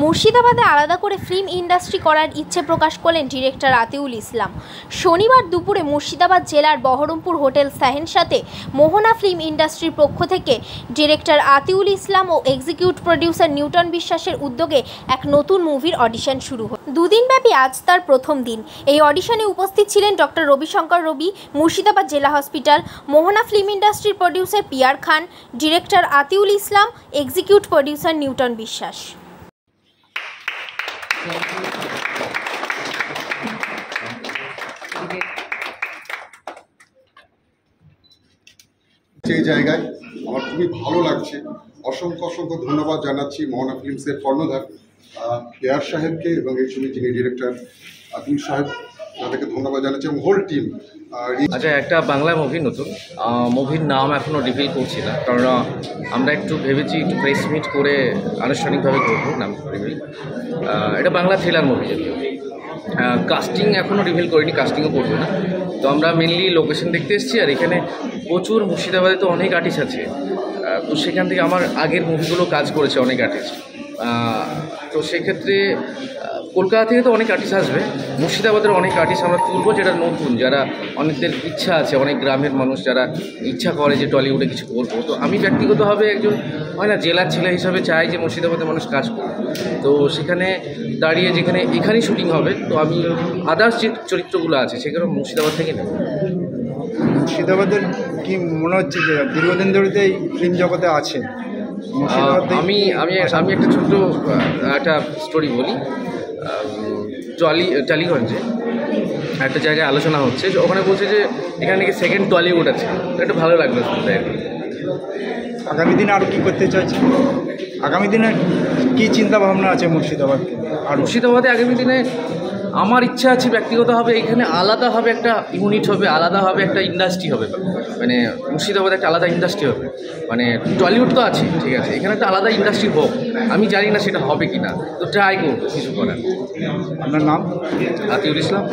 মুর্শিদাবাদে আলাদা করে ফিল্ম ইন্ডাস্ট্রি করার ইচ্ছে প্রকাশ করলেন ডিরেক্টর আতিউল ইসলাম। শনিবার দুপুরে মুর্শিদাবাদ জেলার বহরমপুর হোটেল শাহেনশাতে মোহনা ফিল্ম ইন্ডাস্ট্রির পক্ষ থেকে ডিরেক্টর আতিউল ইসলাম ও এক্সিকিউটিভ প্রডিউসার নিউটন বিশ্বাসের উদ্যোগে এক নতুন মুভির অডিশন শুরু হয়। দুদিনব্যাপী আজ তার প্রথম দিন। এই অডিশনে উপস্থিত ছিলেন ডক্টর রবিশঙ্কর রবি, মুর্শিদাবাদ জেলা হসপিটাল, মোহনা ফিল্ম ইন্ডাস্ট্রির প্রডিউসার পিয়ার খান, ডিরেক্টর আতিউল ইসলাম, এক্সিকিউটিভ প্রডিউসার নিউটন বিশ্বাস। এই জায়গায় আমার খুবই ভালো লাগছে। অসংখ্য ধন্যবাদ জানাচ্ছি মোহনা ফিল্মসের কর্ণধার পিয়ার সাহেবকে এবং এই ছবি যিনি ডিরেক্টর আতিউল সাহেব, তাদেরকে ধন্যবাদ জানাচ্ছি এবং হোল টিম। আচ্ছা, একটা বাংলা মুভি, নতুন মুভির নাম এখনও রিভিল করছি না, কারণ আমরা একটু ভেবেছি একটু প্রেস মিট করে আনুষ্ঠানিকভাবে করবো নাম রিভিল। এটা বাংলা থ্রিলার মুভি, যদিও কাস্টিং এখনও রিভিল করিনি, কাস্টিংও করবো না। তো আমরা মেনলি লোকেশন দেখতে এসেছি, আর এখানে প্রচুর মুর্শিদাবাদে তো অনেক আর্টিস্ট আছে, তো সেখান থেকে আমার আগের মুভিগুলো কাজ করেছে অনেক আর্টিস্ট। তো সেক্ষেত্রে কলকাতা থেকে তো অনেক আর্টিস্ট আসবে, মুর্শিদাবাদের অনেক আর্টিস্ট আমরা তুলবো, যেটা নতুন, যারা অনেকদের ইচ্ছা আছে, অনেক গ্রামের মানুষ যারা ইচ্ছা করে যে টলিউডে কিছু করবো। তো আমি ব্যক্তিগতভাবে একজন হয় না জেলার ছেলে হিসাবে চাই যে মুর্শিদাবাদের মানুষ কাজ করবে। তো সেখানে দাঁড়িয়ে যেখানে এখানেই শুটিং হবে, তো আমি আদার্স যে চরিত্রগুলো আছে সেগুলো মুর্শিদাবাদ থেকে নেব। মুর্শিদাবাদের কি মনে হচ্ছে যে দীর্ঘদিন ধরে এই ফিল্ম জগতে আছে? আমি আমি আমি একটা ছোট্ট একটা স্টোরি বলি। টালিগঞ্জে একটা জায়গায় আলোচনা হচ্ছে, ওখানে বলছে যে এখানে নাকি সেকেন্ড টলিউড আছে। একটু ভালো লাগলো শুনতে। আগামী দিনে আরও কী করতে চাইছে? আগামী দিনে কী চিন্তা ভাবনা আছে মুর্শিদাবাদকে? আর মুর্শিদাবাদে আগামী দিনে আমার ইচ্ছা আছে ব্যক্তিগতভাবে এখানে আলাদাভাবে একটা ইউনিট হবে, আলাদাভাবে একটা ইন্ডাস্ট্রি হবে, মানে মুর্শিদাবাদে একটা আলাদা ইন্ডাস্ট্রি হবে। মানে টলিউড তো আছে, ঠিক আছে, এখানে একটা আলাদা ইন্ডাস্ট্রি হোক। আমি জানি না সেটা হবে কি না, তো ট্রাই করবো কিছু করার। আপনার নাম? আতিউল ইসলাম।